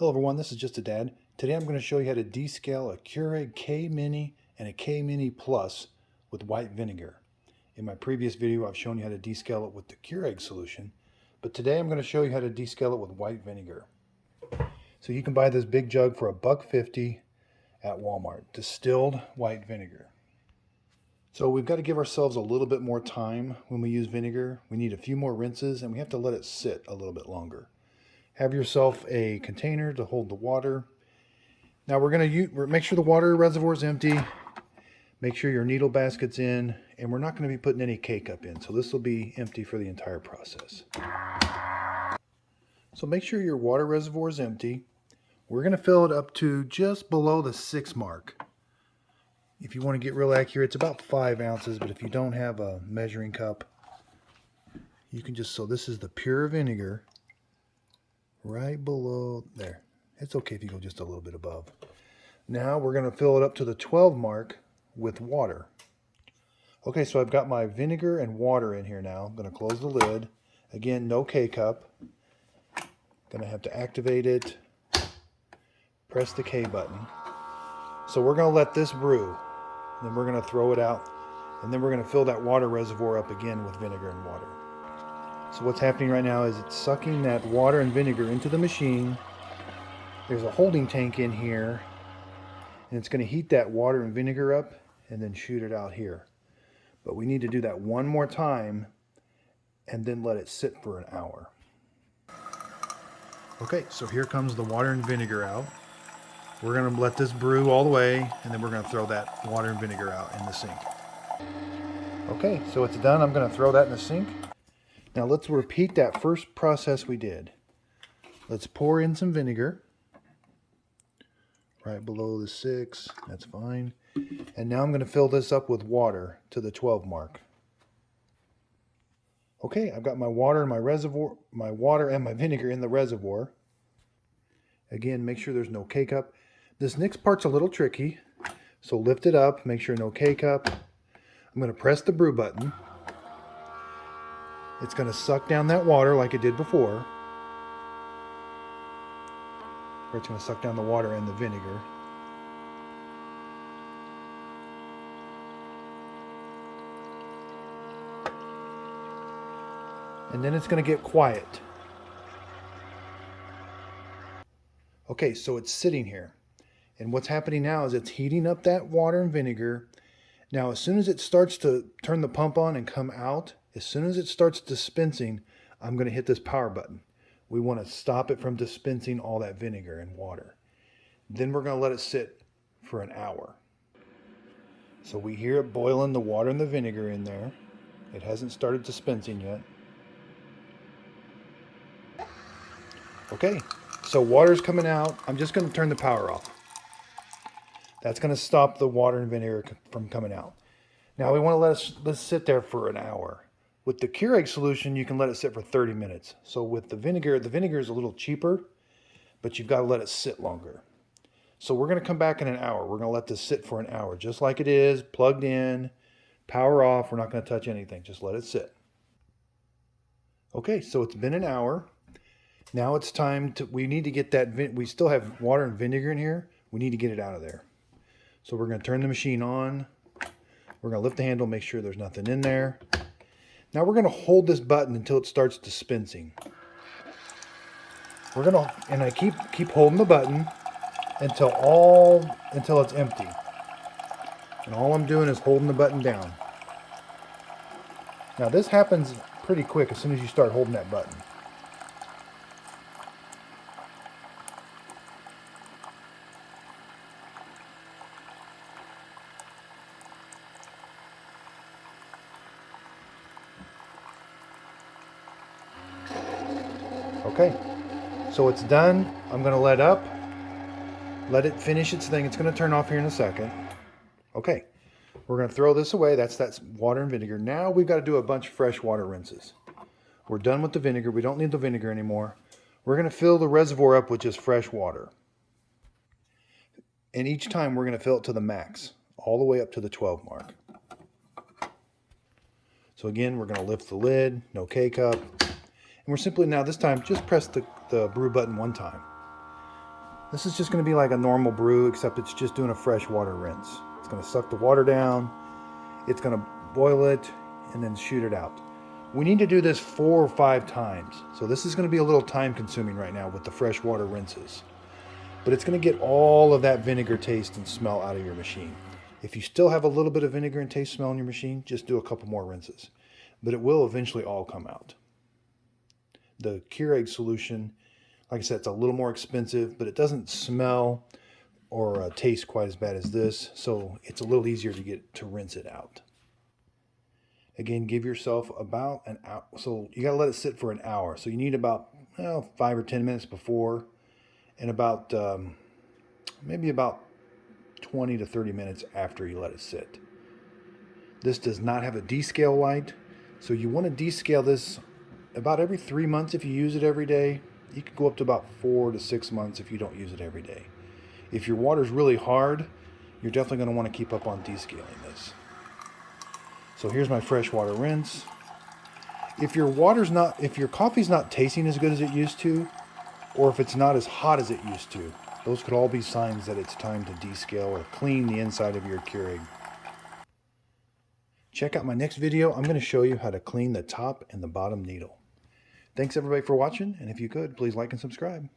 Hello everyone, this is Just a Dad. Today I'm going to show you how to descale a Keurig K-Mini and a K-Mini Plus with white vinegar. In my previous video I've shown you how to descale it with the Keurig solution, but today I'm going to show you how to descale it with white vinegar. So you can buy this big jug for $1.50 at Walmart, distilled white vinegar. So we've got to give ourselves a little bit more time when we use vinegar. We need a few more rinses and we have to let it sit a little bit longer. Have yourself a container to hold the water. Now we're going to make sure the water reservoir is empty. Make sure your needle basket's in, and we're not going to be putting any K-cup in, so this will be empty for the entire process. So make sure your water reservoir is empty. We're going to fill it up to just below the 6 mark. If you want to get real accurate, it's about 5 ounces, but if you don't have a measuring cup, you can just, so this is the pure vinegar. Right below there. It's okay if you go just a little bit above. Now we're going to fill it up to the 12 mark with water. Okay, so I've got my vinegar and water in here now. I'm going to close the lid. Again, no K-cup. Going to have to activate it. Press the K button. So we're going to let this brew. Then we're going to throw it out. And then we're going to fill that water reservoir up again with vinegar and water. So what's happening right now is it's sucking that water and vinegar into the machine. There's a holding tank in here, and it's going to heat that water and vinegar up and then shoot it out here. But we need to do that one more time and then let it sit for an hour. Okay, so here comes the water and vinegar out. We're going to let this brew all the way, and then we're going to throw that water and vinegar out in the sink. Okay, so it's done. I'm going to throw that in the sink. Now let's repeat that first process we did. Let's pour in some vinegar. Right below the 6, that's fine. And now I'm going to fill this up with water to the 12 mark. Okay, I've got my water and my reservoir, my water and my vinegar in the reservoir. Again, make sure there's no K-cup. This next part's a little tricky, so lift it up, make sure no K-cup. I'm going to press the brew button. It's going to suck down that water like it did before. Or it's going to suck down the water and the vinegar. And then it's going to get quiet. Okay, so it's sitting here. And what's happening now is it's heating up that water and vinegar. Now, as soon as it starts to turn the pump on and come out, as soon as it starts dispensing, I'm going to hit this power button. We want to stop it from dispensing all that vinegar and water. Then we're going to let it sit for an hour. So we hear it boiling, the water and the vinegar in there. It hasn't started dispensing yet. Okay, so water's coming out. I'm just going to turn the power off. That's going to stop the water and vinegar from coming out. Now we want to let this sit there for an hour. With the Keurig solution, you can let it sit for 30 minutes. So with the vinegar is a little cheaper, but you've got to let it sit longer. So we're going to come back in an hour. We're going to let this sit for an hour, just like it is, plugged in, power off. We're not going to touch anything. Just let it sit. Okay, so it's been an hour. Now it's time to, we need to get that, we still have water and vinegar in here. We need to get it out of there. So we're going to turn the machine on. We're going to lift the handle, make sure there's nothing in there. Now we're going to hold this button until it starts dispensing. We're going to, and I keep holding the button until it's empty. And all I'm doing is holding the button down. Now this happens pretty quick as soon as you start holding that button. Okay, so it's done. I'm going to let it finish its thing. It's going to turn off here in a second. Okay, we're going to throw this away. That's water and vinegar. Now we've got to do a bunch of fresh water rinses. We're done with the vinegar. We don't need the vinegar anymore. We're going to fill the reservoir up with just fresh water. And each time we're going to fill it to the max, all the way up to the 12 mark. So again, we're going to lift the lid, no K-cup. And we're simply now this time just press the brew button one time. This is just going to be like a normal brew, except it's just doing a fresh water rinse. It's going to suck the water down, it's going to boil it, and then shoot it out. We need to do this 4 or 5 times. So this is going to be a little time consuming right now with the fresh water rinses. But it's going to get all of that vinegar taste and smell out of your machine. If you still have a little bit of vinegar and taste smell in your machine, just do a couple more rinses. But it will eventually all come out. The Keurig solution, like I said, it's a little more expensive, but it doesn't smell or taste quite as bad as this, so it's a little easier to get to rinse it out. Again, give yourself about an hour. So you got to let it sit for an hour. So you need about 5 or 10 minutes before, and about maybe about 20 to 30 minutes after you let it sit. This does not have a descale light, so you want to descale this about every 3 months if you use it every day. You could go up to about 4 to 6 months if you don't use it every day. If your water's really hard, you're definitely going to want to keep up on descaling this. So here's my fresh water rinse. If your coffee's not tasting as good as it used to, or if it's not as hot as it used to, those could all be signs that it's time to descale or clean the inside of your Keurig. Check out my next video. I'm going to show you how to clean the top and the bottom needle. Thanks everybody for watching, and if you could, please like and subscribe.